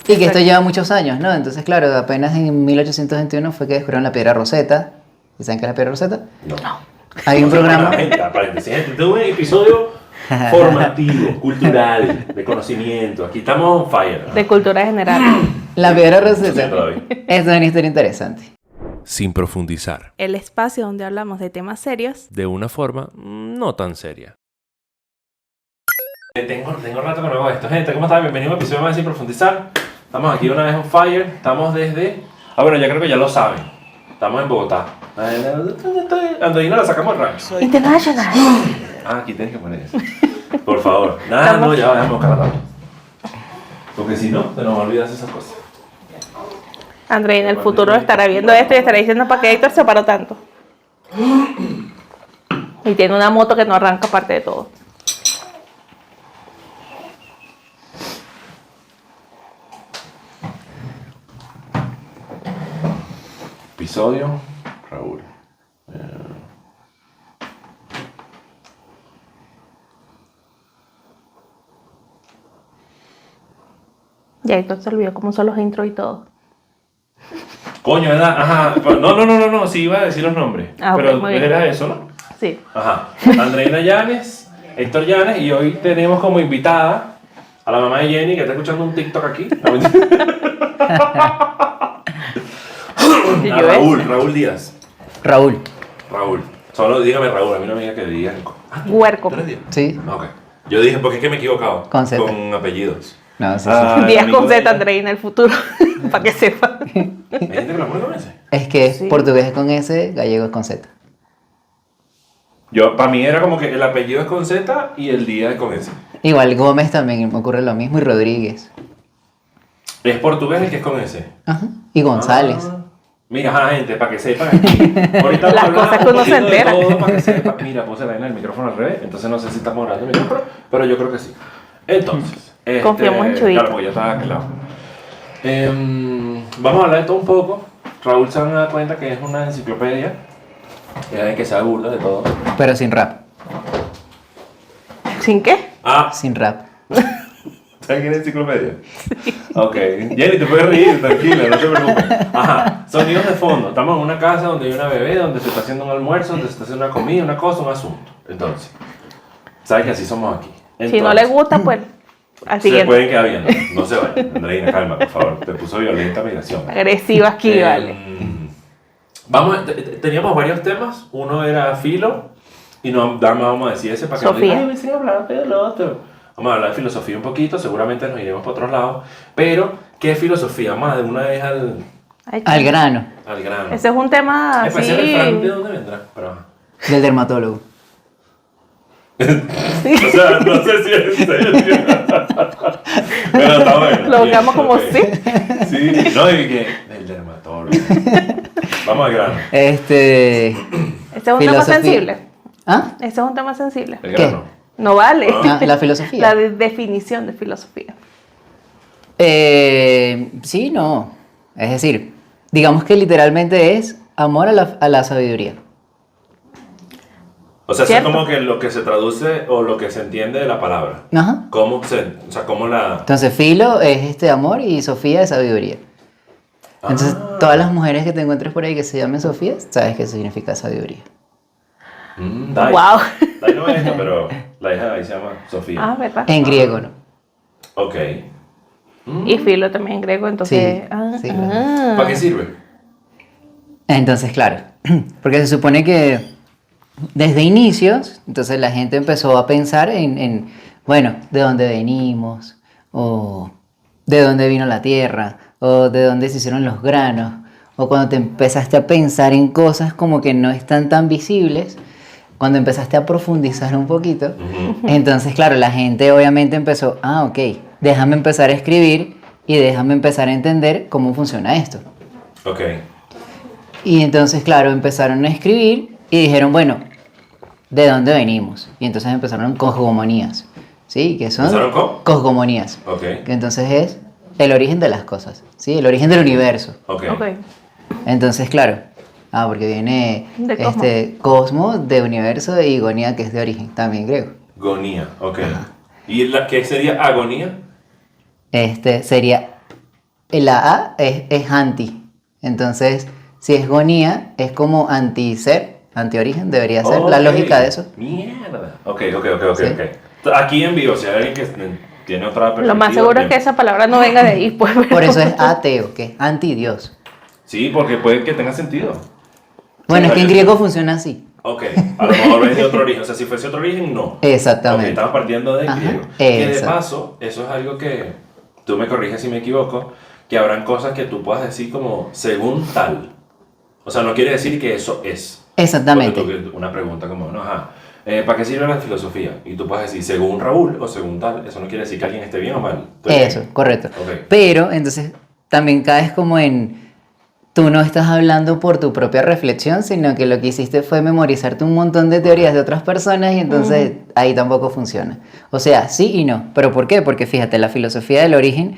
Y que esto lleva muchos años, ¿no? Entonces, claro, apenas en 1821 fue que descubrieron la piedra Rosetta. ¿Y saben qué es la piedra Rosetta? No. Hay un programa... Paréntesis, gente, este es un episodio formativo, cultural, de conocimiento. Aquí estamos on fire. De cultura general. La piedra Rosetta Sí, todavía. es una historia interesante. Sin profundizar, El espacio donde hablamos de temas serios. de una forma no tan seria. Tengo rato que no hago esto. Gente, ¿cómo están? Bienvenidos a un episodio más de Sin Profundizar. Estamos aquí una vez on fire. Estamos desde... bueno, ya creo que ya lo saben. Estamos en Bogotá. Andreina la sacamos del rancho. International. Aquí tienes que poner eso. Por favor. Nada, no, ya vamos a buscar la tabla. Porque si no, te nos olvidas esas cosas. André en el futuro estará viendo esto y estará diciendo para qué Héctor se paró tanto. Y tiene una moto que no arranca aparte de todo. Episodio, Raúl. Ya Héctor se olvidó cómo son los intros y todo. Coño, ¿verdad? Ajá. No, sí iba a decir los nombres. Ah, ok, pero muy bien. era eso, ¿no? Sí. Ajá. Andreina Llanes, Héctor Llanes, y hoy tenemos como invitada a la mamá de Jenny, que está escuchando un TikTok aquí. ¿Y A yo Raúl Díaz. Raúl. Raúl. Solo dígame Raúl, a mí no me diga que diga. Huerco. ¿Tú eres Díaz? Sí. Ok. Yo dije, porque es que me he equivocado. Con Z. Con apellidos. No, sí, sí. Ah, Díaz amigo con de Z, ella. André en el futuro. Para que sepa. ¿Hay gente que lo pone con ese? Es que Sí. portugués es con S, gallego es con Z. Yo, para mí era como que el apellido es con Z y el día es con S. Igual Gómez también me ocurre lo mismo y Rodríguez. Es portugués el que es con S. Ajá. Y González. Ah. Mira, ajá, gente, para que sepan aquí. Ahorita Las vamos a hablar cosas que un uno se poquito de entera. todo para que sepa. Mira, puse la vaina del micrófono al revés, entonces no sé si estamos hablando del micrófono, pero yo creo que sí. Entonces, Confiamos en Chuyito. Claro, porque ya estaba claro. Vamos a hablar de todo un poco. Raúl se van a dar cuenta que es una enciclopedia. Ya ven que se burla de todo. Pero sin rap. ¿Sin qué? Ah, Sin rap. ¿sabes quién es enciclopedia? Sí. Ok. Jenny, te puedes reír, tranquila, no te preocupes. Ajá. Sonidos de fondo. Estamos en una casa donde hay una bebé, donde se está haciendo un almuerzo, donde se está haciendo una comida, una cosa, un asunto. Entonces, ¿sabes que así somos aquí? Entonces, Si no le gusta, pues al se siguiente. pueden quedar viendo. No se vayan. Andreina, calma, por favor. Te puso violenta migración. Agresiva aquí, vale. Teníamos varios temas. Uno era filo. Y no vamos a decir ese para que Sofía. no digan, ay, me siguen hablando de lo otro. Vamos a hablar de filosofía un poquito. Seguramente nos iremos para otros lados. Pero, ¿qué es filosofía? Vamos de una vez al Al grano. grano. Ese es un tema así. Especial el Frank, ¿de dónde vendrá? Pero, ajá. Del dermatólogo. O sea, no sé si es en serio. Pero está bueno. Lo buscamos como ok. sí. Sí, no, y que el dermatólogo. Vamos al grano. Ese es un tema Filosofía. sensible. ¿Ah? Ese es un tema sensible. El grano. No vale. Ah, la filosofía. La definición de filosofía. Sí, no. Es decir, digamos que literalmente es amor a la sabiduría. O sea, eso es ¿Cierto? como que lo que se traduce o lo que se entiende de la palabra. Ajá. ¿Cómo se, o sea, cómo la... Entonces, filo es amor y Sofía es sabiduría. Entonces, todas las mujeres que te encuentres por ahí que se llamen Sofía, sabes qué significa sabiduría. Dai. Wow. Dai no es esto, pero la hija de ahí se llama Sofía. Ah, ¿verdad? En griego, ¿no? Ok. Y filo también en griego, entonces. Sí, sí, claro. ¿Para qué sirve? Entonces, claro, porque se supone que desde inicios, entonces la gente empezó a pensar bueno, de dónde venimos, o de dónde vino la tierra, o de dónde se hicieron los granos, o cuando te empezaste a pensar en cosas como que no están tan visibles, cuando empezaste a profundizar un poquito, entonces, claro, la gente obviamente empezó, ok, déjame empezar a escribir y déjame empezar a entender cómo funciona esto. Ok. Y entonces, claro, empezaron a escribir y dijeron, bueno, ¿de dónde venimos? Y entonces empezaron cosmogonías, ¿sí? Que son ¿Empezaron con? cosmogonías. Ok. Que entonces es el origen de las cosas, ¿sí? El origen del universo. Ok. Ok. Entonces, claro, porque viene De cosmos. cosmo de universo y gonía, que es de origen, también griego. Gonía, ok. ¿Y qué sería agonía? Sería La A es anti. Entonces, si es gonía, es como anti-ser, anti-origen, debería ser la Ok. lógica de eso. Mierda. Ok. Sí. Aquí en vivo, si hay alguien que tiene otra perspectiva. Lo más seguro es que esa palabra no venga de ahí, pues. Por eso es ateo, que es anti-Dios. Sí, porque puede que tenga sentido. Bueno, Sí, es que en yo- griego funciona así. Ok, a lo mejor es de otro origen. O sea, si fuese otro origen, no. Ok, Exactamente. estamos partiendo de Ajá, griego. Que de exacto. paso, eso es algo que tú me corriges si me equivoco, que habrán cosas que tú puedas decir como según tal. O sea, no quiere decir que eso es. Exactamente. Porque una pregunta como, no, ajá, ¿para qué sirve la filosofía? Y tú puedes decir según Raúl o según tal. Eso no quiere decir que alguien esté bien o mal. ¿Estoy bien? Eso, correcto. Ok. Pero entonces también caes como en, tú no estás hablando por tu propia reflexión, sino que lo que hiciste fue memorizarte un montón de teorías de otras personas y entonces ahí tampoco funciona. O sea, sí y no. ¿Pero por qué? Porque fíjate, la filosofía del origen,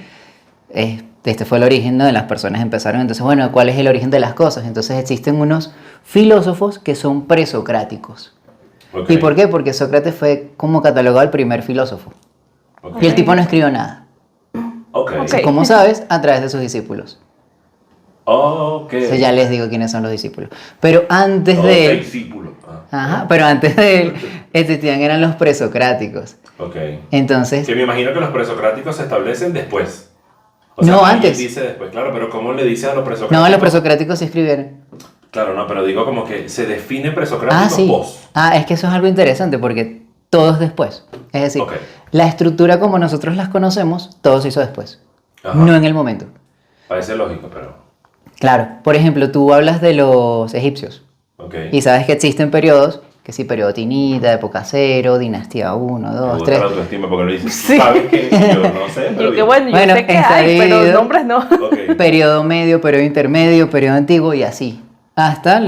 este fue el origen, ¿no? De las personas empezaron, entonces, bueno, ¿cuál es el origen de las cosas? Entonces existen unos filósofos que son presocráticos. Ok, ¿Y por qué? Porque Sócrates fue como catalogado el primer filósofo. ok, Y el tipo no escribió nada. ok. Ok. ¿Cómo sabes? A través de sus discípulos. Ok. Entonces ya les digo quiénes son los discípulos. Pero antes Ok, de él, discípulo. ajá, pero antes de él, existían eran los presocráticos. Ok. Entonces, Que me imagino que los presocráticos se establecen después. O No, alguien antes. dice después, claro, pero ¿cómo le dice a los presocráticos? no, los presocráticos sí escribieron. Claro, no, pero digo como que se define Ah, presocrático sí. post. Ah, es que eso es algo interesante porque todo es después. Es decir, Ok. la estructura como nosotros las conocemos, todo se hizo después. Ajá. No en el momento. Parece lógico, pero... Claro, por ejemplo, tú hablas de los egipcios. Ok. Y sabes que existen periodos, que sí, periodo Tinita, época cero, dinastía 1, Me 2, gusta 3. la autoestima porque lo dices. Sí. Sabes que yo no sé, pero... Yo qué bueno, yo Bueno, sé que está hay, pero dividido. nombres no. Ok. Periodo medio, periodo intermedio, periodo antiguo y así. Hasta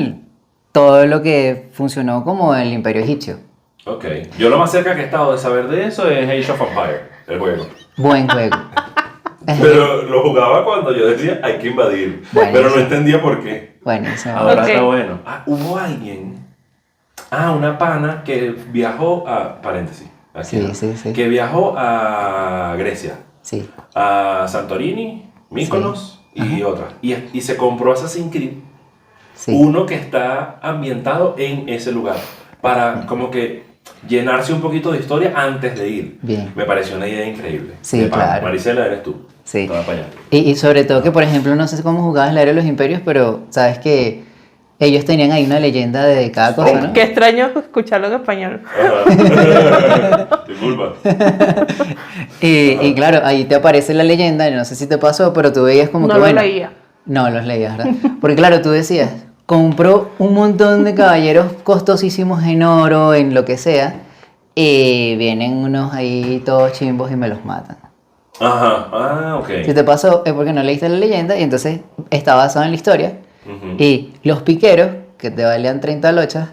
todo lo que funcionó como el imperio egipcio. Ok. Yo lo más cerca que he estado de saber de eso es Age of Empire, el juego. Buen juego. Pero lo jugaba cuando yo decía hay que invadir. Buenísimo. Pero no entendía por qué. Buenísimo. Ahora Ok. está bueno. Hubo alguien. Una pana que viajó a. Paréntesis. Aquí, Sí, ¿no? sí, sí. Que viajó a Grecia, Sí, a Santorini, Mykonos y otras. Y se compró Assassin's Creed, sí. uno que está ambientado en ese lugar. Para como que llenarse un poquito de historia antes de ir. Bien. Me pareció una idea increíble. Sí, De pana. claro. Marisela, eres tú. Sí. Toda para allá. Y sobre todo que, por ejemplo, no sé cómo jugabas la era de los imperios, pero sabes que ellos tenían ahí una leyenda de cada cosa, ¿no? Qué extraño escucharlo en español. Ajá. Disculpa. Y claro, ahí te aparece la leyenda, no sé si te pasó, pero tú veías como No que lo bueno. leía. No los leías, ¿verdad? Porque claro, tú decías, compró un montón de caballeros costosísimos en oro, en lo que sea, y vienen unos ahí todos chimbos y me los matan. Ajá. Ok. Si te pasó es porque no leíste la leyenda y entonces está basado en la historia. Ujú. Y los piqueros, que te valían 30 lochas,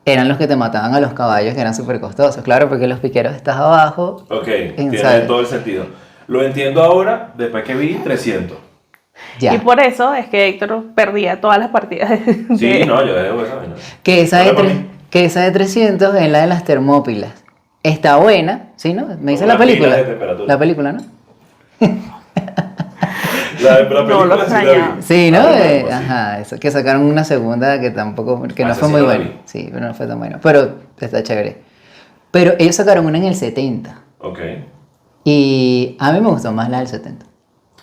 eran los que te mataban a los caballos que eran súper costosos. Claro, porque los piqueros estás abajo. Ok, tiene ¿sabes? todo el sentido. Lo entiendo ahora, después que vi 300. Ya. Y por eso es que Héctor perdía todas las partidas. Sí, no, yo debo esa vaina. Que esa, de Hola, tres- mami. que esa de 300 es la de las Termópilas. Está buena, ¿sí, no? Me dice Con la una pila película. de temperatura. La película, ¿no? La película No, lo sí la extrañaba. vi. Sí, ¿no? Pues sí. Ajá, eso, que sacaron una segunda que tampoco, que no Esa fue sí muy no la buena. vi. Sí, pero no fue tan buena. Pero está chévere. Pero ellos sacaron una en el 70. Ok, Y a mí me gustó más la del 70.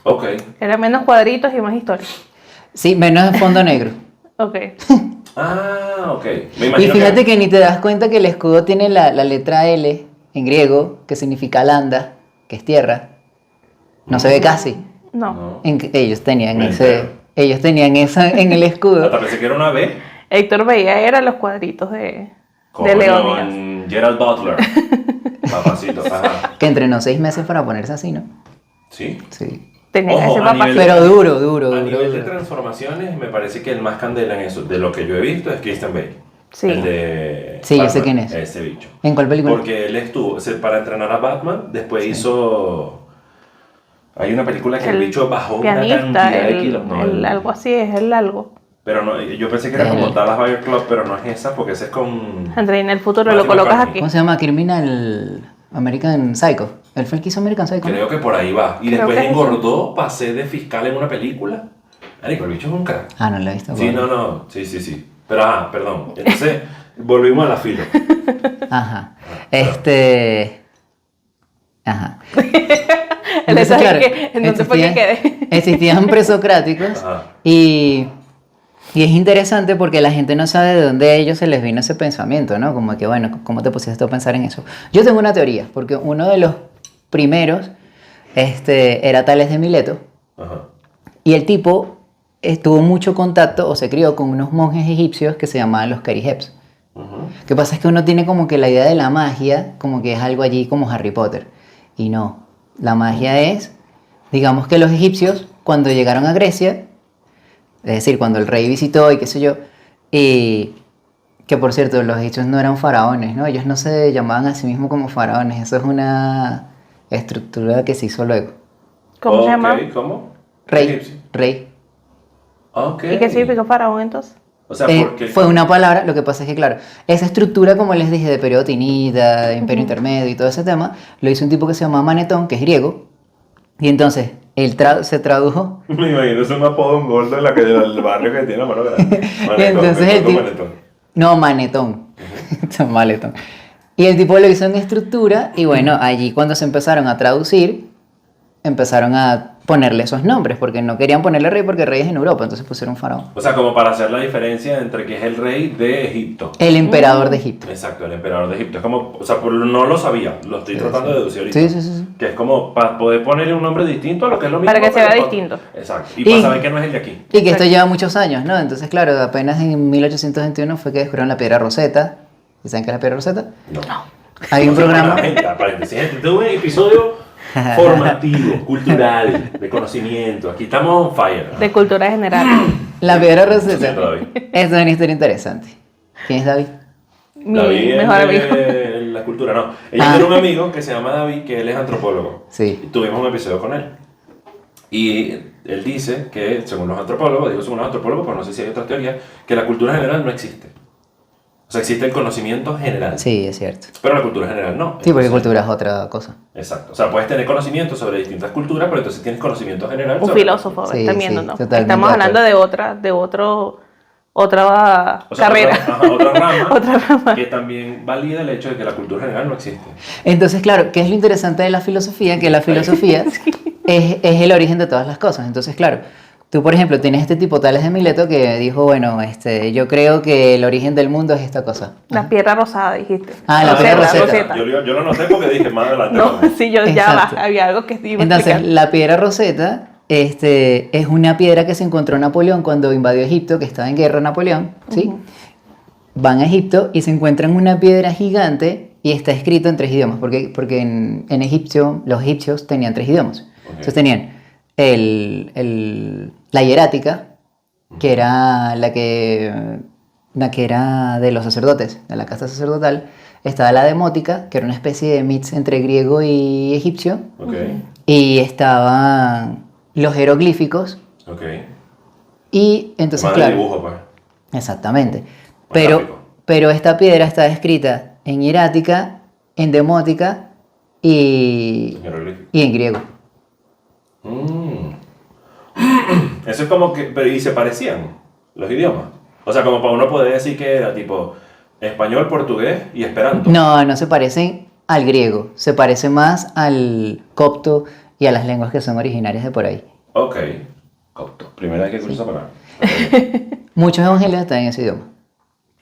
ok. Era menos cuadritos y más historia. Sí, menos de fondo negro. Ok. Ok. Me Y imagino fíjate que ni te das cuenta que el escudo tiene la letra L en griego, que significa landa, que es tierra. No se ve casi. No. No. Ellos tenían Me ese, entero. ellos tenían esa en el escudo. Hasta pensé que era una B. Héctor veía eran los cuadritos de Coño, Leónidas. en Gerald Butler. Papacito, ajá. Que entrenó 6 meses para ponerse así, ¿no? Sí. Sí. Tenía Ojo, ese a papá. nivel- Pero duro. A nivel de duro. transformaciones, me parece que el más candela en eso, de lo que yo he visto, es Christian Bale. Sí. El de. Sí, yo sé Batman, quién es. Ese bicho. ¿En cuál película? Porque él estuvo, para entrenar a Batman, después hizo. Hay una película que el bicho bajó una pianista, cantidad de kilos. No, algo así, es el algo. Pero no, yo pensé que era como El- Dallas Buyers Club, pero no es esa, porque ese es con. André, en el futuro Matthew lo colocas McConaughey. aquí. ¿Cómo se llama? Criminal American Psycho. Él fue el que hizo American Psycho. ¿no? Creo que por ahí va. Y Creo después que sí. engordó, pasé de fiscal en una película. Marico, el bicho es un crack. Ah, no lo he visto. Sí, bueno. no. Sí. Pero, perdón. Entonces, volvimos a la filo. Ajá. Ajá. El Entonces, detalle claro, que en dónde fue que quedé. existían presocráticos Ajá. y es interesante porque la gente no sabe de dónde a ellos se les vino ese pensamiento, ¿no? Como que, bueno, ¿cómo te pusiste a pensar en eso? Yo tengo una teoría, porque uno de los primeros era Tales de Mileto, Ajá. y el tipo tuvo mucho contacto o se crió con unos monjes egipcios que se llamaban los Cariheps. Ujú. Lo que pasa es que uno tiene como que la idea de la magia, como que es algo allí como Harry Potter. Y no, la magia es, digamos que los egipcios, cuando llegaron a Grecia, es decir, cuando el rey visitó y qué sé yo, y que por cierto, los egipcios no eran faraones, ¿no? Ellos no se llamaban a sí mismos como faraones, eso es una estructura que se hizo luego. ¿Cómo se llama? ¿Cómo? Rey, Egipcio. rey. Ok. ¿Y qué significa faraón entonces? O sea, porque... Fue una palabra, lo que pasa es que, claro, esa estructura, como les dije, de periodo tinida, de imperio intermedio y todo ese tema, lo hizo un tipo que se llama Manetón, que es griego, y entonces él se tradujo. Me imagino, es un apodo un gordo en la calle del barrio que tiene la mano grande. Entonces el tipo- Manetón. No, Manetón. Maletón. Y el tipo lo hizo en estructura, y bueno, allí cuando se empezaron a traducir, empezaron a ponerle esos nombres, porque no querían ponerle rey porque el rey es en Europa, entonces pusieron faraón. O sea, como para hacer la diferencia entre que es el rey de Egipto. El emperador de Egipto. Exacto, el emperador de Egipto. Es como, o sea, no lo sabía, lo estoy tratando de deducir ahorita. Sí. Que es como para poder ponerle un nombre distinto a lo que es lo mismo. Para que se pero vea pa- distinto. Exacto. Y para saber que no es el de aquí. Y que esto lleva muchos años, ¿no? Entonces, claro, apenas en 1821 fue que descubrieron la piedra Rosetta. ¿Y saben qué es la piedra Rosetta? No. Hay un programa. Gente, paréntesis, gente, este es un episodio formativo, cultural, de conocimiento. Aquí estamos on fire. ¿no? De cultura general. La piedra Lo Rosetta. siento, David. Es una historia interesante. ¿Quién es David? Mi David mejor es amigo. de la cultura, no. Ella Ah. tiene un amigo que se llama David, que él es antropólogo. Sí. Y tuvimos un episodio con él. Y él dice que, según los antropólogos, digo según los antropólogos, pero no sé si hay otras teorías, que la cultura general no existe. O sea, existe el conocimiento general. Sí, es cierto. Pero la cultura general no. Sí, porque Entonces, cultura es otra cosa. Exacto. O sea, puedes tener conocimiento sobre distintas culturas, pero entonces tienes conocimiento general Un sobre... filósofo, Sí, está sí, viendo, ¿no? totalmente Estamos de hablando acuerdo. de otra O sea, carrera. otra rama, Otra rama. que también valida el hecho de que la cultura general no existe. Entonces, claro, ¿qué es lo interesante de la filosofía? Que la filosofía es el origen de todas las cosas. Entonces, claro, tú, por ejemplo, tienes este tipo Tales de Mileto que dijo, bueno, yo creo que el origen del mundo es esta cosa. La piedra rosada, dijiste. Ah, la piedra Rosetta. Yo lo noté porque dije más adelante. No, sí, ya Exacto. va. Había algo que iba a Entonces, explicar. la piedra Rosetta es una piedra que se encontró Napoleón cuando invadió Egipto, que estaba en guerra Napoleón, ¿sí? Van a Egipto y se encuentran una piedra gigante y está escrito en 3 idiomas, porque en egipcio, los egipcios tenían 3 idiomas. Entonces tenían la hierática, que era la que era de los sacerdotes, de la casta sacerdotal. Estaba la demótica, que era una especie de mix entre griego y egipcio. Ok, Y estaban los jeroglíficos. ok. Y entonces, Más de claro, dibujo, pues. exactamente. gráfico. Pero esta piedra está escrita en hierática, en demótica y en griego. Eso es como que... Pero, ¿y se parecían los idiomas? O sea, como para uno poder decir que era tipo español, portugués y esperanto. No se parecen al griego, se parece más al copto y a las lenguas que son originarias de por ahí. Ok. Copto. Primera vez que escucho esa palabra. Muchos evangelios están en ese idioma.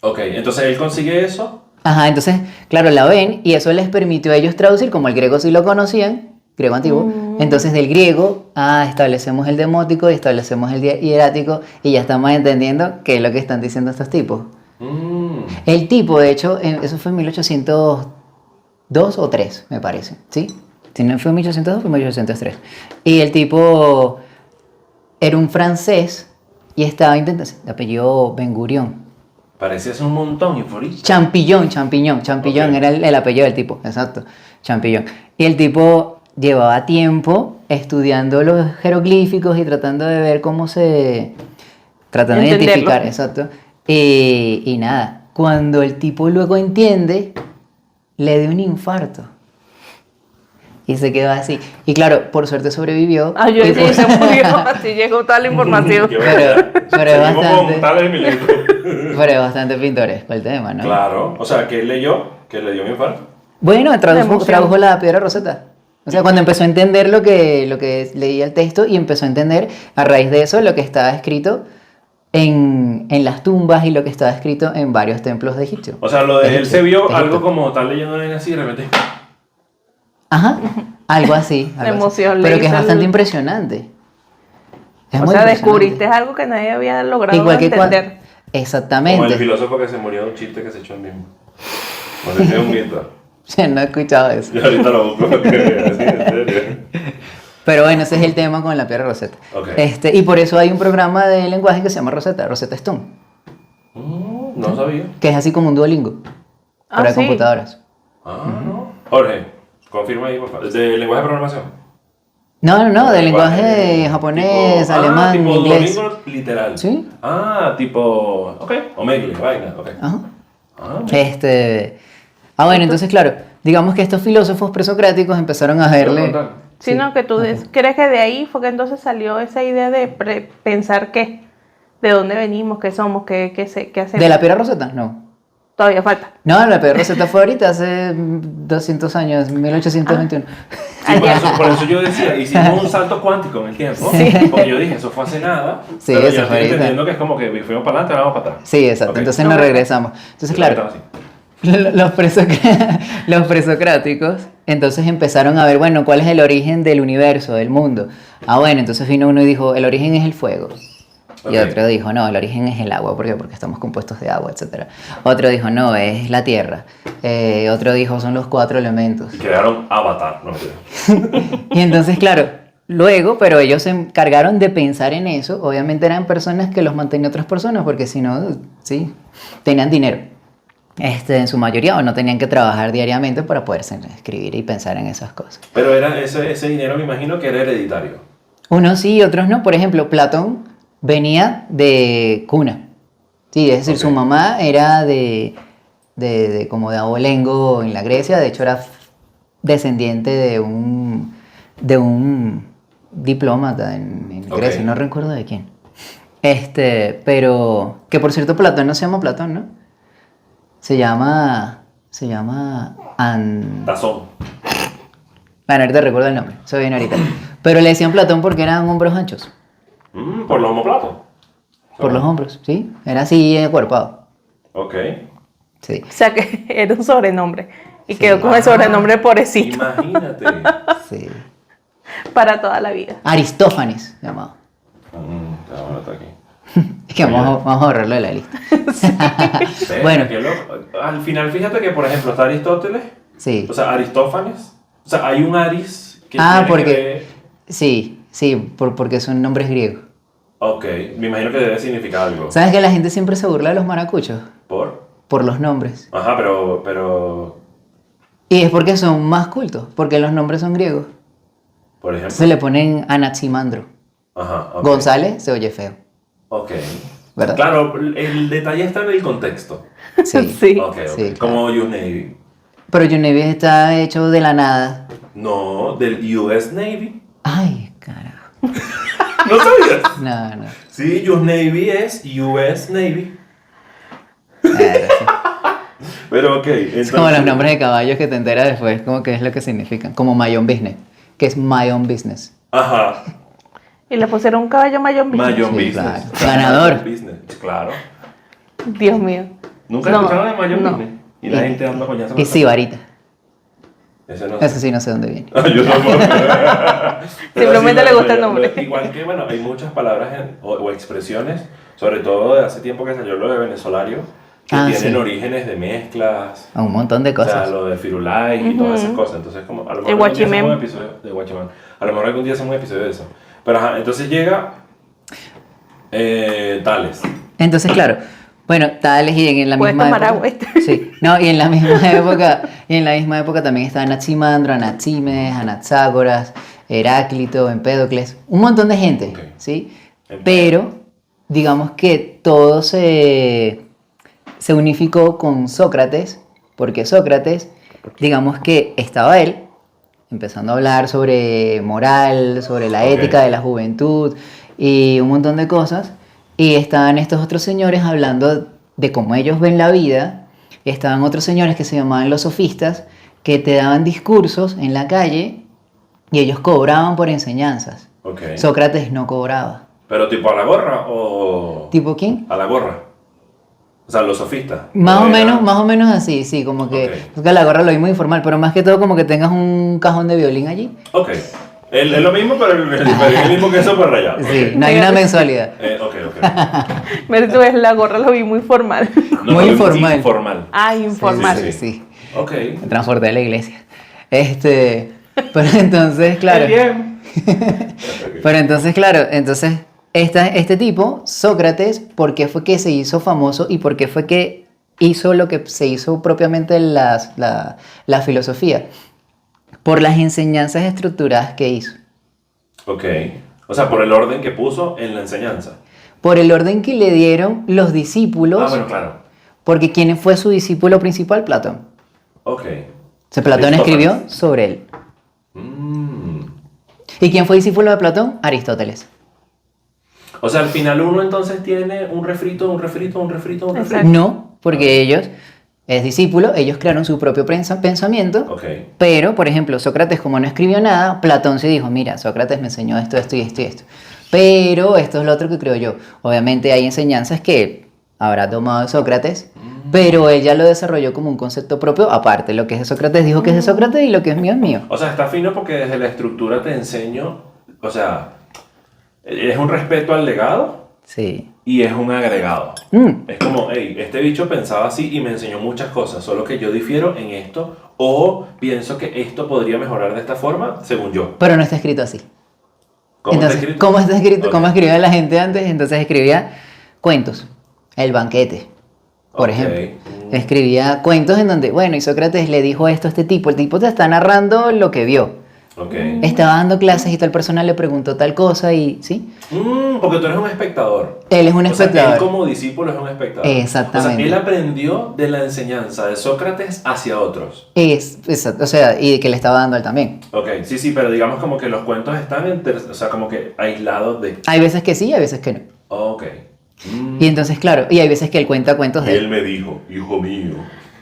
Ok, entonces él consigue eso. Ajá, entonces, claro, la ven y eso les permitió a ellos traducir, como el griego sí lo conocían, griego antiguo, entonces del griego, establecemos el demótico y establecemos el hierático y ya estamos entendiendo qué es lo que están diciendo estos tipos. El tipo, de hecho, eso fue en 1802 o 3, me parece, ¿sí? Si no fue en 1802, fue en 1803. Y el tipo era un francés y estaba intentando, de apellido Ben Gurion. Parecías un montón y Foris. Champillón Ok. era el apellido del tipo, exacto, Champillón. Y el tipo llevaba tiempo estudiando los jeroglíficos y tratando de ver tratando de Entenderlo. identificar, exacto. Y nada, cuando el tipo luego entiende, le dio un infarto. Y se quedó así. Y claro, por suerte sobrevivió. Ah, yo y sí, se murió, así llegó toda la información. Qué bueno. pero es Seguimos bastante- con Tales de Mileto. pero es bastante pintoresco el tema, ¿no? Claro, o sea, que él leyó, que le dio mi infarto. Bueno, La tradujo, emoción. tradujo la piedra Rosetta. O sea, cuando empezó a entender lo que leía el texto y empezó a entender a raíz de eso lo que estaba escrito en las tumbas y lo que estaba escrito en varios templos de Egipto. O sea, lo de él Egipto, se vio Egipto. algo como tal leyendo en así y de repente. Ajá, algo así. La algo así. emoción, Pero le que es hizo bastante el- impresionante. Es O muy sea, impresionante. descubriste algo que nadie había logrado Igual que cuando... entender. Como el Exactamente. filósofo que se murió de un chiste que se echó el mismo. No sé si es un mito. No he escuchado eso. Yo ahorita lo busco porque así, en serio. Pero bueno, ese es el tema con la piedra Rosetta. Ok. Y por eso hay un programa de lenguaje que se llama Rosetta Stone, No sabía. que es así como un Duolingo Ah, para sí. computadoras. Ah, no. Jorge, confirma ahí, por favor. ¿De lenguaje de programación? No, de lenguaje japonés, tipo, alemán, tipo inglés. Duolingo literal. Sí. Ah, tipo. Ok. Omegle, vaina, ok. Ajá. Ah, Bueno, entonces claro, digamos que estos filósofos presocráticos empezaron a verle... Sino que tú crees que de ahí fue que entonces salió esa idea de pensar qué, de dónde venimos, qué somos, qué hacemos. ¿De la piedra Rosetta? No. Todavía falta. No, la piedra Rosetta fue ahorita, hace 200 años, 1821. Sí, por eso yo decía, hicimos un salto cuántico en el tiempo. Porque yo dije, eso fue hace nada. Sí, pero eso ya fue estoy ahorita. entendiendo que es como que fuimos para adelante, ahora vamos para atrás. Sí, exacto, Ok. entonces nos regresamos. Entonces, claro, Así. los presocráticos entonces empezaron a ver, bueno, ¿cuál es el origen del universo, del mundo? Ah, bueno, entonces vino uno y dijo, el origen es el fuego. Y Ok. otro dijo, no, el origen es el agua. ¿Por qué? Porque estamos compuestos de agua, etc. Otro dijo, no, es la tierra. Otro dijo, son los 4 elementos. Y crearon Avatar, no mentira. Y entonces, claro, luego, pero ellos se encargaron de pensar en eso. Obviamente eran personas que los mantenían otras personas, porque si no, sí, tenían dinero. En su mayoría, o no tenían que trabajar diariamente para poder escribir y pensar en esas cosas. Pero era ese dinero, me imagino que era hereditario. Unos sí, otros no. Por ejemplo, Platón venía de cuna. Sí, es decir, Ok. su mamá era como de abolengo en la Grecia. De hecho, era descendiente de un diplomata en Ok. Grecia. No recuerdo de quién. Pero que por cierto, Platón no se llama Platón, ¿no? Se llama Tazón. Bueno, ahorita recuerdo el nombre, eso viene ahorita. Pero le decían Platón porque eran hombros anchos, Por los homoplatos. por los hombros, ¿sí? Era así acuerpado, Ok. sí. O sea que era un sobrenombre. Y quedó con el sobrenombre pobrecito Imagínate. Sí. para toda la vida. Aristófanes llamado. Ahora está aquí. Es que vamos a borrarlo de la lista. Bueno. Bueno. Al final, fíjate que, por ejemplo, está Aristóteles, Sí. o sea, Aristófanes. O sea, hay un Aris que Ah, tiene que porque... ver- Sí, porque son nombres griegos. Ok, me imagino que debe significar algo. ¿Sabes que la gente siempre se burla de los maracuchos? ¿Por? Por los nombres. Ajá, pero... Y es porque son más cultos, porque los nombres son griegos. Por ejemplo... Se le ponen Anaximandro. Ajá, ok. González se oye feo, Ok. ¿verdad? Claro, el detalle está en el contexto. Sí. Sí. Ok, Sí, claro. Como US Navy. Pero John Navy está hecho de la nada. No, del US Navy. Ay, carajo. ¿No sabías? No. Sí, US Navy es US Navy. Claro, sí. Pero ok, Es como los nombres de caballos que te enteras después, como que es lo que significan. Como My Own Business, que es My Own Business. Ajá. Y le pusieron un caballo Mayon Business. Mayon Sí, Business. claro. Ganador. Mayon Business, claro. Dios mío. ¿Nunca No, escucharon de Mayon no. Business? Y la gente dando coñazo. Y Sibarita. Ese no Eso sí, no sé dónde viene. Yo tampoco. Pero Simplemente sí, le gusta el lo- nombre. Igual que, bueno, hay muchas palabras o expresiones, sobre todo de hace tiempo que salió lo de venezolario, que tienen Sí. orígenes de mezclas. Un montón de O sea, cosas. lo de Firulais y todas esas cosas. Entonces, como a lo mejor algún día Guachimán. hacemos un episodio de Guachimán. A lo mejor algún día hacemos un episodio de eso. Pero ajá, entonces llega Tales. Entonces, claro, bueno, Tales y en la Puedes misma tomar época. agua, Sí, no, y en la misma época también está Anaximandro, Anaximenes, Anaxágoras, Heráclito, Empédocles, un montón de gente, Ok. ¿sí? Empédocles. Pero digamos que todo se unificó con Sócrates, porque Sócrates, digamos que estaba él, empezando a hablar sobre moral, sobre la Ok. ética de la juventud y un montón de cosas. Y estaban estos otros señores hablando de cómo ellos ven la vida. Y estaban otros señores que se llamaban los sofistas, que te daban discursos en la calle y ellos cobraban por enseñanzas. Ok. Sócrates no cobraba. Pero tipo a la gorra o... ¿Tipo quién? A la gorra. O sea, los sofistas. Más Era- o menos así, sí, como que, Ok. porque la gorra lo vi muy informal, pero más que todo como que tengas un cajón de violín allí. Ok. Es lo mismo, pero es el mismo queso por rayado. Sí, Ok. no hay una mensualidad. Ok. Pero tú ves, la gorra lo vi muy formal. No, Muy no, informal. Informal. Ah, informal. Sí, Sí, Ok. me transporté de la iglesia. Pero entonces, claro. Bien. Pero entonces, claro, entonces, este tipo, Sócrates, ¿por qué fue que se hizo famoso y por qué fue que hizo lo que se hizo propiamente la filosofía? Por las enseñanzas estructuradas que hizo. Ok. O sea, por el orden que puso en la enseñanza. Por el orden que le dieron los discípulos. Ah, bueno, claro. Porque ¿quién fue su discípulo principal? Platón. Ok. O sea, Platón Aristóteles. escribió sobre él. Mm. ¿Y quién fue discípulo de Platón? Aristóteles. O sea, al final uno entonces tiene un refrito, un refrito, un refrito, un refrito. Exacto. No, porque ellos, es discípulo, ellos crearon su propio pensamiento. Ok. Pero, por ejemplo, Sócrates, como no escribió nada, Platón se dijo, mira, Sócrates me enseñó esto, esto y esto y esto. Pero esto es lo otro que creo yo. Obviamente hay enseñanzas que habrá tomado de Sócrates, pero él ya lo desarrolló como un concepto propio aparte. Lo que es de Sócrates dijo que es de Sócrates y lo que es mío es mío. O sea, está fino porque desde la estructura te enseño, o sea, es un respeto al legado Sí. y es un agregado. Mm, Es como, hey, este bicho pensaba así y me enseñó muchas cosas, solo que yo difiero en esto o pienso que esto podría mejorar de esta forma, según yo. pero no está escrito así. ¿Cómo Entonces, está escrito? ¿cómo está escrito? Ok. ¿Cómo escribía la gente antes? Entonces escribía cuentos, el banquete, por Ok. ejemplo. Escribía cuentos en donde, bueno, y Sócrates le dijo esto a este tipo, el tipo te está narrando lo que vio. Ok. Estaba dando clases y tal persona le preguntó tal cosa y, ¿sí? Porque tú eres un espectador. Él es un O sea, espectador. él como discípulo es un espectador. Exactamente. O sea, él aprendió de la enseñanza de Sócrates hacia otros. Exacto, o sea, y que le estaba dando a él también. Ok, sí, pero digamos como que los cuentos están, o sea, como que aislados de... Hay veces que sí y hay veces que no. Ok. Y entonces, claro, y hay veces que él cuenta cuentos de Y él. él me dijo, hijo mío.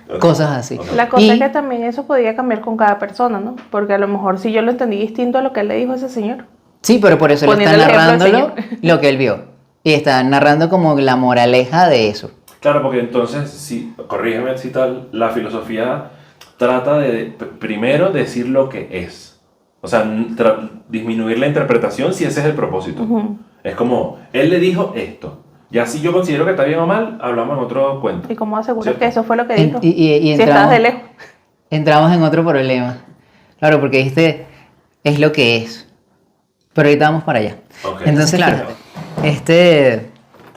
Ok. Cosas así. Ok. La cosa Y- es que también eso podía cambiar con cada persona, ¿no? Porque a lo mejor si yo lo entendí distinto a lo que él le dijo a ese señor. Sí, pero por eso él está Poniendo el ejemplo del narrándolo lo que él vio. Y está narrando como la moraleja de eso. Claro, porque entonces, si, corrígeme si tal, la filosofía trata de primero decir lo que es. O sea, disminuir la interpretación si ese es el propósito. Es como, él le dijo esto. Ya si yo considero que está bien o mal, hablamos en otro cuento. ¿Y cómo aseguras ¿Cierto? que eso fue lo que En- dijo? y si estás entramos- de lejos. Entramos en otro problema. Claro, porque dijiste, es lo que es. Pero ahorita vamos para allá. Ok. Entonces, claro,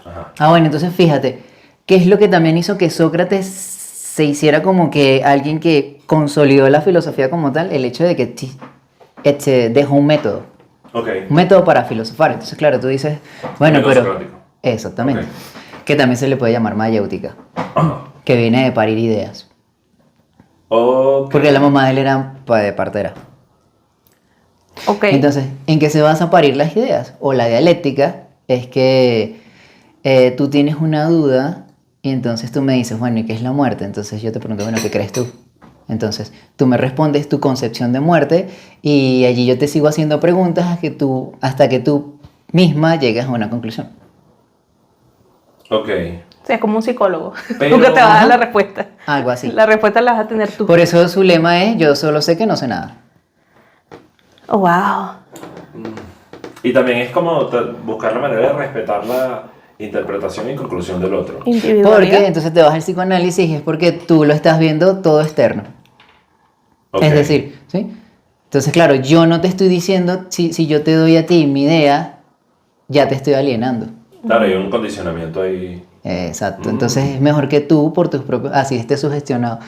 Ajá. bueno, entonces fíjate, ¿qué es lo que también hizo que Sócrates se hiciera como que alguien que consolidó la filosofía como tal? El hecho de que dejó un método. Ok. Un método para filosofar. Entonces, claro, tú dices, bueno, Método pero... socrático. Exactamente. Ok. Que también se le puede llamar mayéutica, Ajá. que viene de parir ideas. Ok. Porque la mamá de él era de partera. Ok. Entonces, ¿en qué se basa parir las ideas? O la dialéctica es que tú tienes una duda y entonces tú me dices, bueno, ¿y qué es la muerte? Entonces yo te pregunto, bueno, ¿qué crees tú? Entonces tú me respondes tu concepción de muerte y allí yo te sigo haciendo preguntas hasta que tú misma llegues a una conclusión. Ok. O sea, es como un psicólogo. Pero- Nunca te va a dar Ajá. la respuesta. Algo así. La respuesta la vas a tener tú. Por eso su lema es, yo solo sé que no sé nada. Oh, wow. Y también es como buscar la manera de respetar la interpretación y conclusión del otro. Individualidad. Porque entonces te vas al psicoanálisis y es porque tú lo estás viendo todo externo. Ok. Es decir, ¿sí? Entonces, claro, yo no te estoy diciendo, si yo te doy a ti mi idea, ya te estoy alienando. Claro, hay un condicionamiento ahí. Exacto. Entonces es mejor que tú, por tus propios, así estés sugestionado,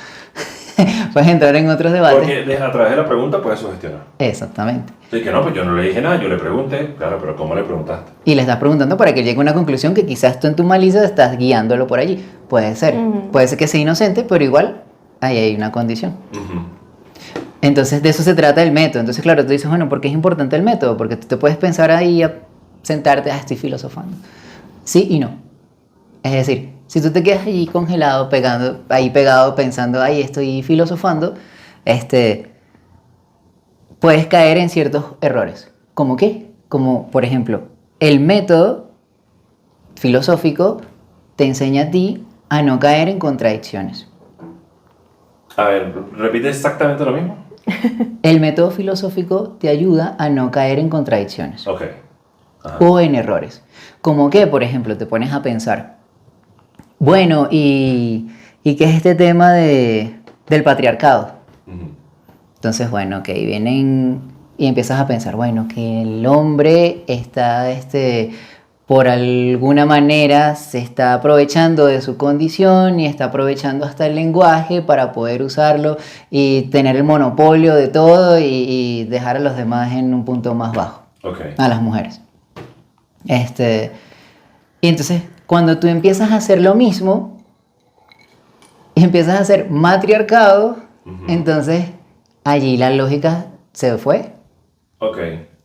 puedes entrar en otros debates. Porque a través de la pregunta puedes sugestionar. Exactamente. Y que no, pues yo no le dije nada, yo le pregunté. Claro, pero ¿cómo le preguntaste? Y le estás preguntando para que llegue a una conclusión que quizás tú en tu malicia estás guiándolo por allí. Puede ser. Puede ser que sea inocente, pero igual ahí hay una condición. Ujú. Entonces de eso se trata el método. Entonces claro, tú dices, bueno, ¿por qué es importante el método? Porque tú te puedes pensar ahí, a sentarte, estoy filosofando. Sí y no. Es decir, si tú te quedas allí congelado, ahí pegado, pensando, ahí estoy filosofando, puedes caer en ciertos errores. ¿Cómo qué? Como, por ejemplo, el método filosófico te enseña a ti a no caer en contradicciones. A ver, repite exactamente lo mismo. El método filosófico te ayuda a no caer en contradicciones Ok. Ajá. o en errores. Como que, por ejemplo, te pones a pensar, bueno, ¿y qué es este tema del patriarcado? Ujú. Entonces, bueno, ok, vienen y empiezas a pensar, bueno, que el hombre está, por alguna manera se está aprovechando de su condición y está aprovechando hasta el lenguaje para poder usarlo y tener el monopolio de todo y dejar a los demás en un punto más bajo, Ok. a las mujeres. Y entonces, cuando tú empiezas a hacer lo mismo y empiezas a hacer matriarcado, Ujú. entonces allí la lógica se fue. Ok.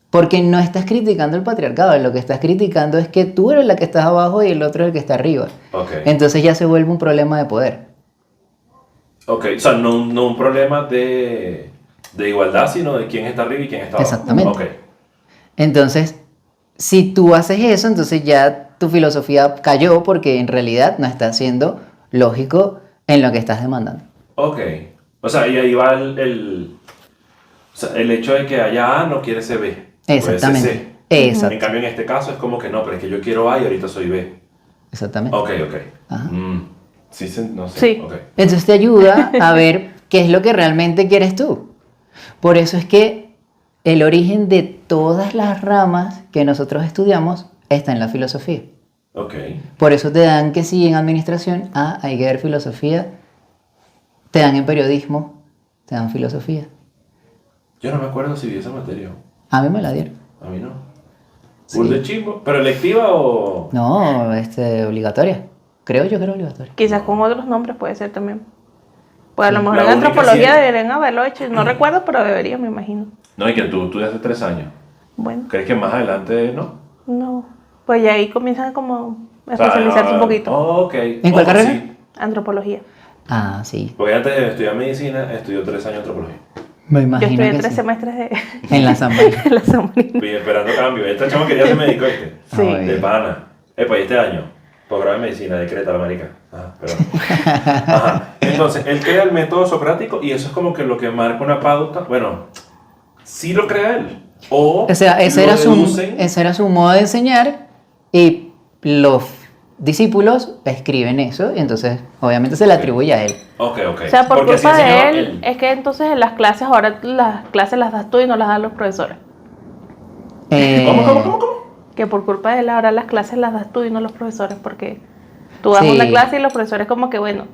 Porque no estás criticando el patriarcado, lo que estás criticando es que tú eres la que estás abajo y el otro es el que está arriba. Ok. Entonces ya se vuelve un problema de poder. Ok. O sea, no un problema de igualdad, sino de quién está arriba y quién está abajo. Exactamente. Ok. Entonces, si tú haces eso, entonces ya tu filosofía cayó porque en realidad no está siendo lógico en lo que estás demandando. Ok. O sea, y ahí va o sea, el hecho de que haya A no quiere ser B. Puede ser Exactamente. C. Exacto. En cambio, en este caso es como que no, pero es que yo quiero A y ahorita soy B. Exactamente. Ok, ok. Ajá. Sí, no sé. Sí. Ok. Entonces te ayuda a ver qué es lo que realmente quieres tú. Por eso es que el origen de todas las ramas que nosotros estudiamos está en la filosofía. Ok. Por eso te dan que sí en administración, hay que ver filosofía. Te dan en periodismo, te dan filosofía. Yo no me acuerdo si vi esa materia. A mí me la dieron. A mí no. Sí. ¿Full de chimbo? ¿Pero electiva o...? No, obligatoria. Creo yo que era obligatoria. Quizás con otros nombres puede ser también. Pues a lo Sí, mejor la en única antropología sí- deberían haberlo hecho. No recuerdo, pero debería, me imagino. No, y que tú estudiaste 3 años. Bueno, ¿Crees que más adelante no? no. Pues ya ahí comienzan como a O sea, especializarse un poquito. Ok. ¿En cuál carrera? Sí. Antropología. Ah, sí. Porque antes de estudiar medicina, estudió 3 años antropología. Me Yo imagino estudié que 3 sí. semestres En la San Marino. en la San Marino. Estoy esperando cambio. Esta chama quería ser médico, ¿viste? Sí. Ah, De pana. Pues este año. Posgrado de medicina, decreta la marica. Ajá, perdón. Ajá. Entonces, él crea el método socrático y eso es como que lo que marca una pauta. Bueno, sí lo crea él. O O sea, ese lo ese deducen. era su modo de enseñar y los discípulos escriben eso y entonces obviamente se le atribuye a él. Ok, ok. O sea, por Porque así culpa de enseñaba él, es que entonces en las clases, ahora las clases las das tú y no las dan los profesores. ¿Cómo? Que por culpa de él ahora las clases las das tú y no los profesores, porque tú das Sí. una clase y los profesores como que, bueno,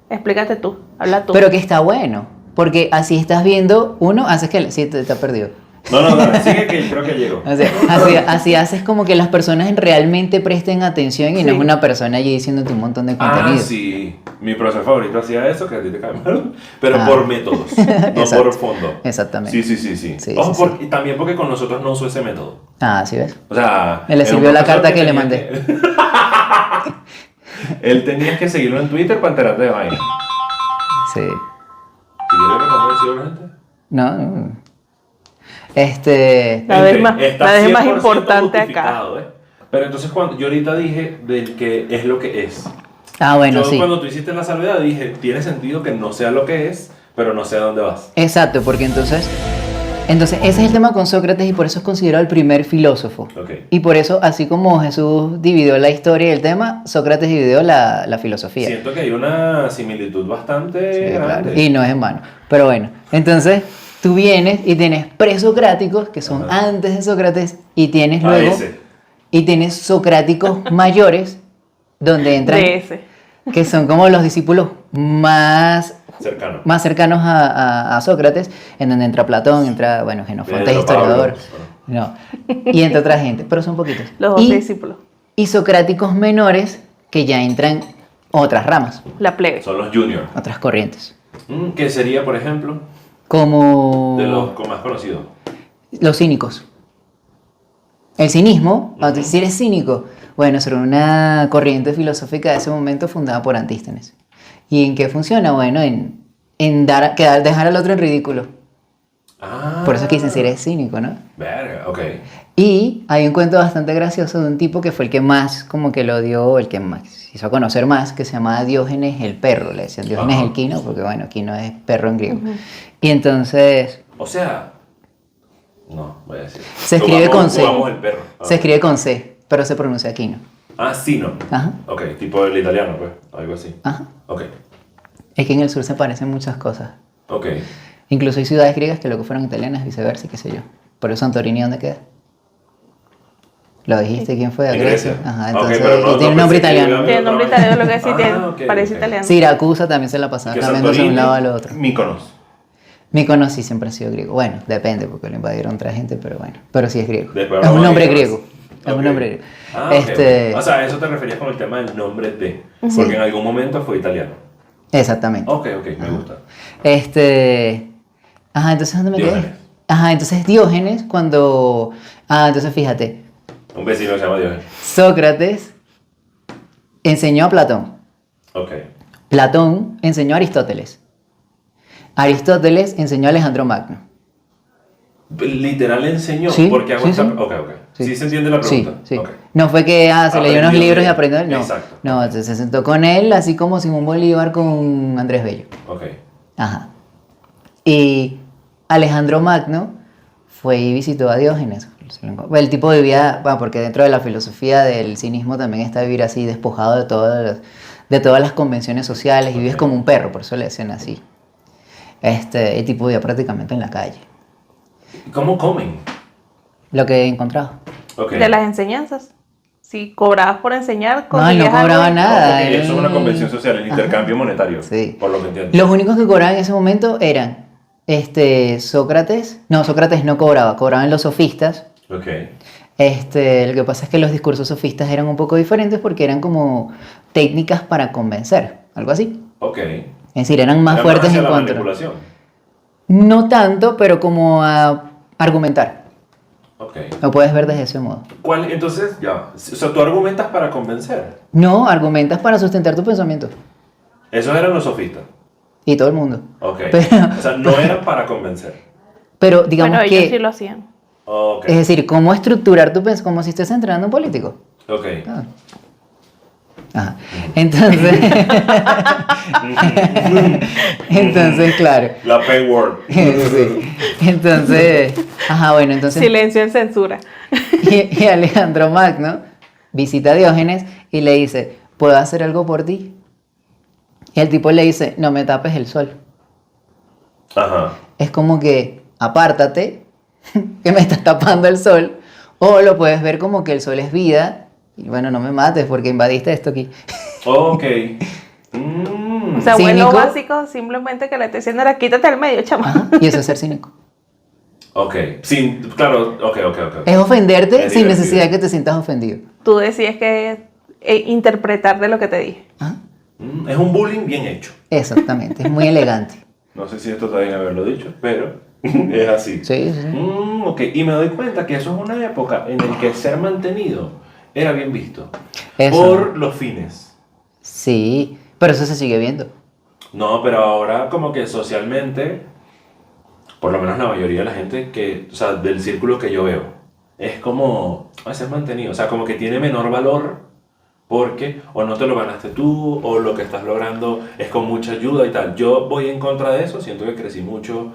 explícate tú, habla tú. Pero que está bueno, porque así estás viendo, uno, haces que sí te ha perdido. No, sigue que creo que llegó. O sea, así haces como que las personas realmente presten atención y no Sí. es una persona allí diciéndote un montón de Ah, contenido. sí. Mi profesor favorito hacía eso, que a ti te cae mal. Pero Ah. por métodos, no Exacto. por fondo. Exactamente. Sí. Sí, Ojo, sí, y también porque con nosotros no usó ese método. Ah, sí ves. O sea, Me le era un sirvió la profesor carta que le tenía mandé. Él tenía que seguirlo en Twitter para enterarte de vaina. Sí. ¿Y quieres responder si urgente? No. La vez más- Está la vez más 100% importante acá. justificado, ¿eh? Pero entonces cuando yo ahorita dije del que es lo que es. Ah, bueno, Yo sí. cuando tú hiciste la salvedad dije, tiene sentido que no sea lo que es, pero no sé a dónde vas. Exacto, porque entonces ese es el tema con Sócrates y por eso es considerado el primer filósofo. Ok. Y por eso, así como Jesús dividió la historia y el tema, Sócrates dividió la filosofía. Siento que hay una similitud bastante Sí, claro. grande. Y no es en vano. Pero bueno, entonces tú vienes y tienes presocráticos, que son Ajá. antes de Sócrates, y tienes A luego, ese. y tienes socráticos mayores, donde entran, de ese. que son como los discípulos Cercano. más cercanos a Sócrates, en donde entra Platón, entra, bueno, Genofonte es Pedro, historiador, Pablo. no, y entra otra gente, pero son poquitos. Los dos y, discípulos. y socráticos menores, que ya entran otras ramas, La plebe. Son los juniors. otras corrientes. ¿Qué sería, por ejemplo? como De los más conocidos. los cínicos. El cinismo, cuando si eres cínico, bueno, eso era una corriente filosófica de ese momento fundada por Antístenes. ¿Y en qué funciona? Bueno, en dejar al otro en ridículo. Ah. Por eso es que dicen si eres cínico, ¿no? Verga, ok. Y hay un cuento bastante gracioso de un tipo que fue el que más como que lo dio, el que más hizo conocer más, que se llamaba Diógenes el perro, le decían Diógenes Ajá. el quino, porque bueno, quino es perro en griego. Y entonces O sea, no, voy a decir. se escribe con C. Jugamos el perro. Ah. Se escribe con C, pero se pronuncia quino. Ah, sí, no. Ajá. Ok, tipo el italiano, pues. Algo así. Ajá. Ok. Es que en el sur se parecen muchas cosas. Ok. Incluso hay ciudades griegas que luego fueron italianas, viceversa, y qué sé yo. Por eso Santorini, ¿dónde queda? ¿Lo dijiste? ¿Quién fue? En Grecia. Grecia. Ajá, Ok, entonces pero no tiene un nombre pensé que italiano. iba a Tiene nombre otra italiano, lo que sí vaina. tiene, Ok, parece ok. italiano. Siracusa también se la pasaba Que cambiando de un Santorini, lado al otro. Mykonos. Mykonos sí siempre ha sido griego. Bueno, depende porque lo invadieron otra gente, pero bueno. Pero sí es griego. Después Es un vamos a nombre ir más. griego. Es Ok. un nombre griego. Ah, ok. O sea, a eso te referías con el tema del nombre de. Porque en algún momento fue italiano. Exactamente. Ok, me gusta. Ajá, entonces ¿dónde me quedé? Diógenes. Ajá, entonces Diógenes cuando... entonces fíjate, Un vecino se llama Diógenes. Sócrates enseñó a Platón. Ok. Platón enseñó a Aristóteles. Aristóteles enseñó a Alejandro Magno. Literal enseñó. Sí, Porque hago sí, esta. sí. Ok. Sí se entiende la Sí, pregunta. sí. Ok. No fue que se leyó unos Aprendió libros y de- aprendió. No, Exacto. no, entonces se sentó con él así como Simón Bolívar con Andrés Bello. Ok. Ajá. Y Alejandro Magno fue y visitó a Diógenes. El tipo vivía, bueno, porque dentro de la filosofía del cinismo también está vivir así, despojado de todas las convenciones sociales y vives como un perro, por eso le decían así. El tipo vivía prácticamente en la calle. ¿Cómo comen? Lo que he encontrado. Ok. De las enseñanzas. Si cobrabas por enseñar, No, él conseguías no cobraba algo. nada. Ok, él- eso es una convención social, el intercambio monetario. Sí. Por lo que entiendo. Los únicos que cobraban en ese momento eran Sócrates. No, Sócrates no cobraba, cobraban los sofistas. Ok. Lo que pasa es que los discursos sofistas eran un poco diferentes porque eran como técnicas para convencer, algo así. Ok. Es decir, eran más Era fuertes hacia en la cuanto... manipulación. No tanto, pero como a argumentar. Ok. Lo puedes ver desde ese modo. ¿Cuál? Entonces, ya. O sea, tú argumentas para convencer. No, argumentas para sustentar tu pensamiento. Esos eran los sofistas. Y todo el mundo. Ok. Pero- O sea, no eran para convencer. Pero digamos Bueno, ellos que... sí lo hacían. Ok. Es decir, cómo estructurar tu pensamiento, como si estés entrenando a un político. Ok. Ah. Ajá. Entonces... Entonces, claro. La P word. Sí. Entonces, bueno, entonces Silencio en censura. y Alejandro Magno visita a Diógenes y le dice, ¿puedo hacer algo por ti? Y el tipo le dice, no me tapes el sol. Ajá. Es como que, apártate, que me estás tapando el sol, o lo puedes ver como que el sol es vida, y bueno, no me mates porque invadiste esto aquí. Ok. O sea, bueno, Cínico. lo básico, simplemente que le estoy diciendo era quítate al medio, chama. Ajá, y eso es ser cínico. Ok. Sin, claro, ok. Es ofenderte Es sin divertido. necesidad de que te sientas ofendido. Tú decías que interpretar de lo que te dije. Ajá. Es un bullying bien hecho. Exactamente, es muy elegante. No sé si esto está bien haberlo dicho, pero es así. Sí, sí, sí. Ok, y me doy cuenta que eso es una época en la que ser mantenido era bien visto. Eso. Por los fines. Sí, pero eso se sigue viendo. No, pero ahora como que socialmente, por lo menos la mayoría de la gente que, o sea, del círculo que yo veo, es como ser mantenido. O sea, como que tiene menor valor porque o no te lo ganaste tú o lo que estás logrando es con mucha ayuda y tal. Yo voy en contra de eso, siento que crecí mucho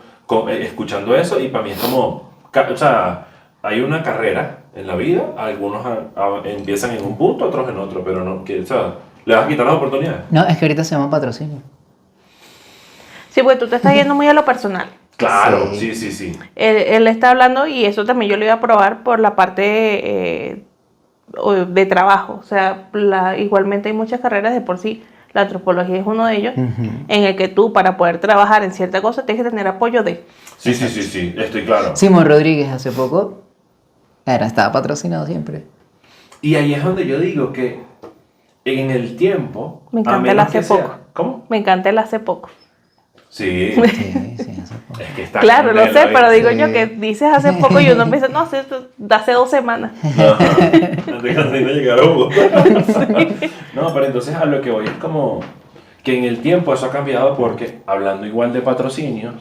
escuchando eso y para mí es como, o sea, hay una carrera en la vida, algunos empiezan en un punto, otros en otro, pero no, que, o sea, le vas a quitar las oportunidades. No, es que ahorita se llama patrocinio. Sí, pues tú te estás yendo muy a lo personal. Claro, Sí. sí. Él está hablando y eso también yo lo iba a probar por la parte de trabajo. O sea, igualmente hay muchas carreras de por sí. La antropología es uno de ellos, en el que tú para poder trabajar en cierta cosa tienes que tener apoyo de... Sí, estoy claro. Simón Rodríguez hace poco estaba patrocinado siempre. Y ahí es donde yo digo que en el tiempo... Me encanta a menos el hace que sea- poco. ¿Cómo? Me encanta el hace poco. Sí. Sí, sí, hace poco. Es que está Claro, lo candela, sé, pero ¿viste? digo yo que dices hace poco y uno piensa, no, esto de hace 2 semanas. No, antes de Catalina llegara a Bogotá. No, pero entonces a lo que voy es como que en el tiempo eso ha cambiado porque, hablando igual de patrocinios,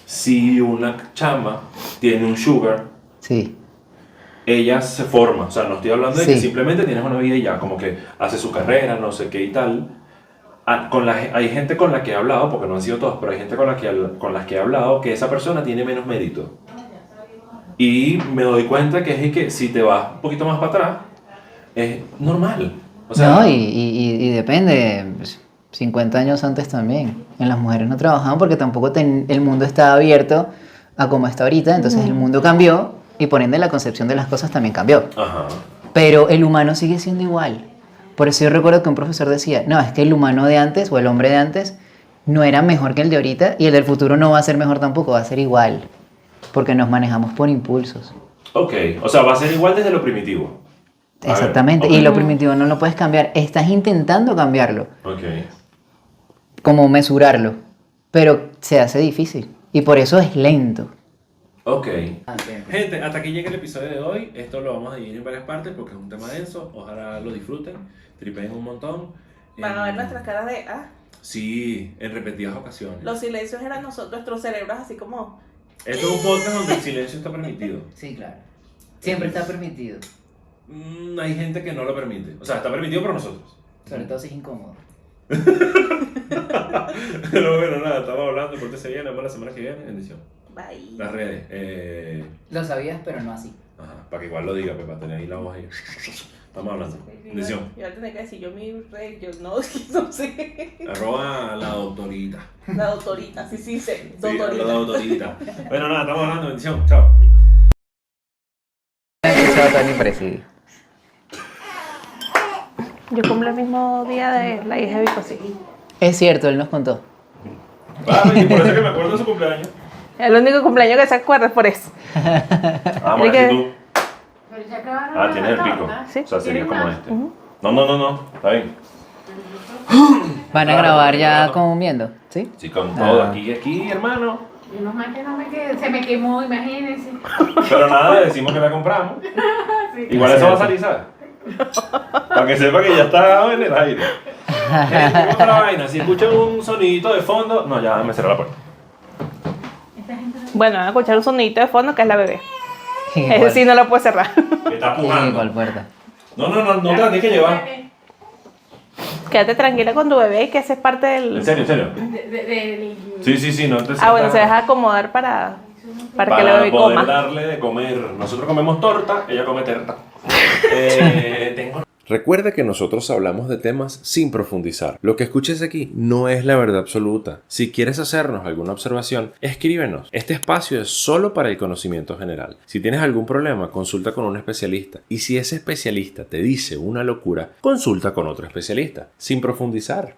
si una chama tiene un sugar, Sí, ella se forma. O sea, no estoy hablando de que Sí. simplemente tienes una vida y ya, como que hace su carrera, no sé qué y tal. Hay gente con la que he hablado, porque no han sido todos, pero hay gente con las que he hablado que esa persona tiene menos mérito. Y me doy cuenta que es que si te vas un poquito más para atrás, es normal. O sea, no, y depende, pues, 50 años antes también. En las mujeres no trabajaban porque tampoco el mundo estaba abierto a como está ahorita, entonces el mundo cambió y por ende la concepción de las cosas también cambió. ajá. Pero el humano sigue siendo igual. Por eso yo recuerdo que un profesor decía, no, es que el humano de antes o el hombre de antes no era mejor que el de ahorita y el del futuro no va a ser mejor tampoco, va a ser igual. Porque nos manejamos por impulsos. Ok, o sea, va a ser igual desde lo primitivo. A ver, Exactamente. ok. Y lo primitivo no lo puedes cambiar. Estás intentando cambiarlo, Ok. como mesurarlo, pero se hace difícil. Y por eso es lento. Ok. Gente, hasta aquí llega el episodio de hoy. Esto lo vamos a dividir en varias partes porque es un tema denso. Ojalá lo disfruten, tripeen un montón. Van a ver nuestras caras de, Sí, en repetidas ocasiones. los silencios eran nosotros, nuestros cerebros así como... Esto es un podcast donde el silencio está permitido. Sí, claro. Siempre está permitido. Hay gente que no lo permite. O sea, está permitido por nosotros. Sobre todo si es incómodo. Pero bueno, nada, estamos hablando. Pórtese bien, nos vemos la semana que viene. Bendición. Bye. Las redes. Lo sabías, pero no así. Ajá, para que igual lo diga, pues, para tener ahí la voz ahí. Estamos hablando. Bendición. Yo voy a tener que decir yo mi red, yo no, no sé. Arroba la doctorita. La doctorita, sí, sé. Sí, Doctorita. la doctorita. Bueno, nada, estamos hablando. Bendición. Chao. Tony Presidio. Yo cumplo el mismo día de la hija de Vico, sí. Es cierto, él nos contó. Y por eso que me acuerdo de su cumpleaños. El único cumpleaños que se acuerda es por eso. Vamos a ¿Y qué? ver si tú. Pero ya acabaron Ah, la tienes el pico. torta. Sí. O sea, sería ¿Tienes como más? este. No. Está bien. Van a grabar ya comiendo, ¿sí? Sí, con todo. Ah. Aquí, hermano. Menos mal que no me quedé. Se me quemó, imagínense. Pero nada, decimos que la compramos. Sí. Igual eso va a salir, ¿sabes? Para que sepa que ya está en el aire. Otra vaina, si escuchan un sonidito de fondo, no, ya me cerré la puerta. Esta gente no... Bueno, van a escuchar un sonidito de fondo que es la bebé. ¿En Ese sí no lo puede cerrar. Me está ¿En pujando. cuál puerta? No te la tienes que llevar. Quédate tranquila con tu bebé y que ese es parte del... En serio. Del... Sí, no te Ah, bueno, sientas- se deja acomodar para que la para bebé poder coma. darle de comer. Nosotros comemos torta, ella come terta. Tengo... Recuerda que nosotros hablamos de temas sin profundizar. Lo que escuches aquí no es la verdad absoluta. Si quieres hacernos alguna observación, escríbenos. Este espacio es solo para el conocimiento general. Si tienes algún problema, consulta con un especialista. Y si ese especialista te dice una locura, consulta con otro especialista. Sin profundizar.